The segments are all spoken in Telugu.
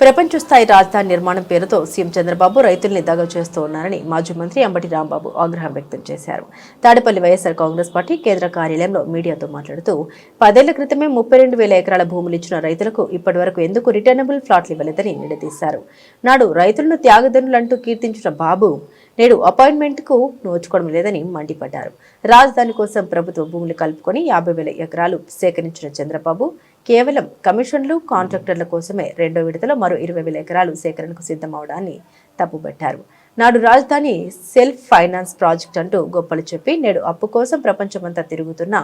ప్రపంచ స్థాయి రాజధాని నిర్మాణం పేరుతో సీఎం చంద్రబాబు రైతుల్ని దగా చేస్తూ ఉన్నారని మాజీ మంత్రి అంబటి రాంబాబు ఆగ్రహం వ్యక్తం చేశారు. తాడేపల్లి వైఎస్ఆర్ కాంగ్రెస్ పార్టీ కేంద్ర కార్యాలయంలో మీడియాతో మాట్లాడుతూ 10 ఏళ్ల క్రితమే 32,000 ఎకరాల భూములు ఇచ్చిన రైతులకు ఇప్పటి వరకు ఎందుకు రిటర్నబుల్ ఫ్లాట్లు ఇవ్వలేదని నిలదీశారు. నాడు రైతులను త్యాగదనులంటూ కీర్తించిన బాబు నేడు అపాయింట్మెంట్ కు నోచుకోవడం లేదని మండిపడ్డారు. రాజధాని కోసం ప్రభుత్వ భూములు కలుపుకొని 50,000 ఎకరాలు సేకరించిన చంద్రబాబు కేవలం కమిషన్లు కాంట్రాక్టర్ల కోసమే రెండో విడతలో మరో 20,000 ఎకరాలు సేకరణకు సిద్ధమవడాన్ని తప్పుబట్టారు. నాడు రాజధాని సెల్ఫ్ ఫైనాన్స్ ప్రాజెక్ట్ అంటూ గొప్పలు చెప్పి నేడు అప్పు కోసం ప్రపంచమంతా తిరుగుతున్న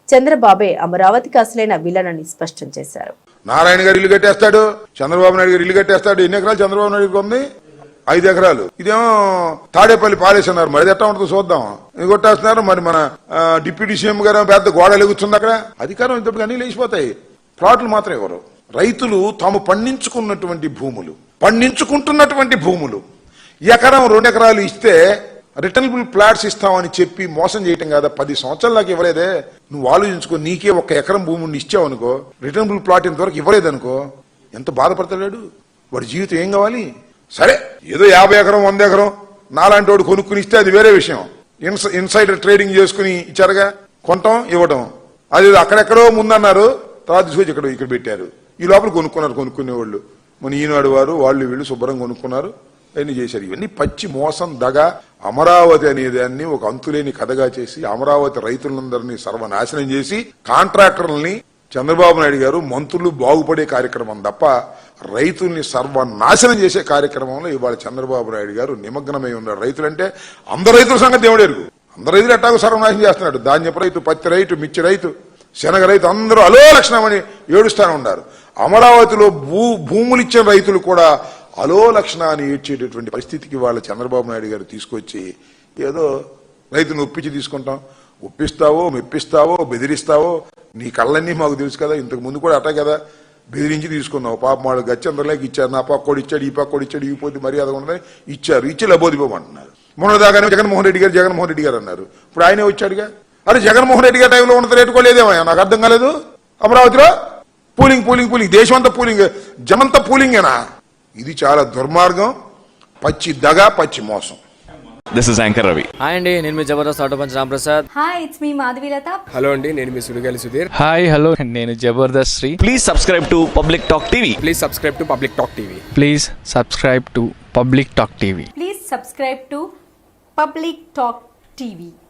చంద్రబాబే అమరావతికి అసలైన విలన్ అని స్పష్టం చేశారు. నారాయణ గారు ఇల్లు కట్టేస్తాడు, చంద్రబాబు నాయుడు గారు ఇల్లు కట్టేస్తాడు. ఎన్ని ఎకరాలు చంద్రబాబు నాయుడు ఉంది? 5 ఎకరాలు. ఇదేమో తాడేపల్లి పాలేస్తున్నారు. మరి ఎట్లా ఉంటుందో చూద్దాం. ఇది కొట్టేస్తున్నారు. మరి మన డిప్యూటీ సీఎం గారు పెద్ద గోడ ఎలుగుతుంది. అక్కడ అధికారం ఇంతటికి అన్ని లేచిపోతాయి. ప్లాట్లు మాత్రం ఎవరు? రైతులు తాము పండించుకుంటున్నటువంటి భూములు ఎకరం 2 ఎకరాలు ఇస్తే రిటర్నబుల్ ప్లాట్స్ ఇస్తామని చెప్పి మోసం చేయటం కాదా? 10 సంవత్సరాల దాకా ఇవ్వలేదే. నువ్వు ఆలోచించుకో. నీకే 1 ఎకరం భూమిని ఇచ్చావు అనుకో, రిటర్నబుల్ ప్లాట్ ఇంతవరకు ఇవ్వలేదనుకో, ఎంత బాధపడతాడు వాడి జీవితం. ఏం కావాలి? సరే, ఏదో 50 ఎకరం 100 ఎకరం నాలాంటి వాడు కొనుక్కుని ఇస్తే అది వేరే విషయం. ఇన్సైడర్ ట్రేడింగ్ చేసుకుని ఇచ్చారుగా, కొనటం ఇవ్వటం. అది అక్కడెక్కడో ముందన్నారు, తర్వాత తీసుకొచ్చి ఇక్కడ పెట్టారు. ఈ లోపల కొనుక్కునేవాళ్ళు మన ఈనాడు వారు వాళ్ళు వీళ్ళు శుభ్రంగా కొనుక్కున్నారు, అన్ని చేశారు. ఇవన్నీ పచ్చి మోసం, దగ. అమరావతి అనేదాన్ని ఒక అంతులేని కథగా చేసి అమరావతి రైతులందరినీ సర్వనాశనం చేసి కాంట్రాక్టర్లని చంద్రబాబు నాయుడు గారు మంత్రులు బాగుపడే కార్యక్రమం తప్ప రైతుల్ని సర్వనాశనం చేసే కార్యక్రమంలో ఇవాళ చంద్రబాబు నాయుడు గారు నిమగ్నమై ఉన్నారు. రైతులంటే అందరు రైతుల సంగతి దేవుడు ఎరుగు. అందరు రైతులు ఎట్టాగో సర్వనాశనం చేస్తున్నాడు. ధాన్యపు రైతు, పత్తి రైతు, మిర్చి రైతు, శనగ రైతు అందరూ అలో లక్షణమని ఏడుస్తానే ఉన్నారు. అమరావతిలో భూములు ఇచ్చిన రైతులు కూడా అలో లక్షణాన్ని ఏడ్చేటటువంటి పరిస్థితికి వాళ్ళ చంద్రబాబు నాయుడు గారు తీసుకొచ్చి ఏదో రైతును ఒప్పిస్తావో మెప్పిస్తావో బెదిరిస్తావో నీ కళ్ళన్నీ మాకు తెలుసు కదా. ఇంతకు ముందు కూడా అట్టా కదా, బెదిరించి తీసుకున్నావు. పాప మాడు గచ్చందరలేక ఇచ్చారు. నా పక్కోడు ఇచ్చాడు, ఈ పక్కోడు ఇచ్చాడు, ఈ పోతే మర్యాద ఉండదని ఇచ్చారు. ఇచ్చి లబోదిపోమంటున్నారు. మొన్నదాకానే జగన్మోహన్ రెడ్డి గారు అన్నారు. ఇప్పుడు ఆయనే వచ్చాడుగా. అరే జగన్మోహన్ రెడ్డి గారి టైంలో ఉన్నంత రేటు కూడా లేదేమయ్యా? నాకు అర్థం కాలేదు. అమరావతిలో పూలింగ్ దేశం అంతా పూలింగ్, జనంతా పూలింగేనా? ఇది చాలా దుర్మార్గం, పచ్చి దగ, పచ్చి మోసం. This is Anchor Ravi. Hi అండి, నేను మీ Jabardasth auto punch Ram Prasad. Hi, it's me Madhavilatha. Hello అండి, నేను మీ సుడిగాలి సుధీర్. హాయ్ హలో, నేను Jabardasth Sri. Please subscribe to Public Talk TV. Please subscribe to Public Talk TV. Please subscribe to Public Talk TV. Please subscribe to Public Talk TV.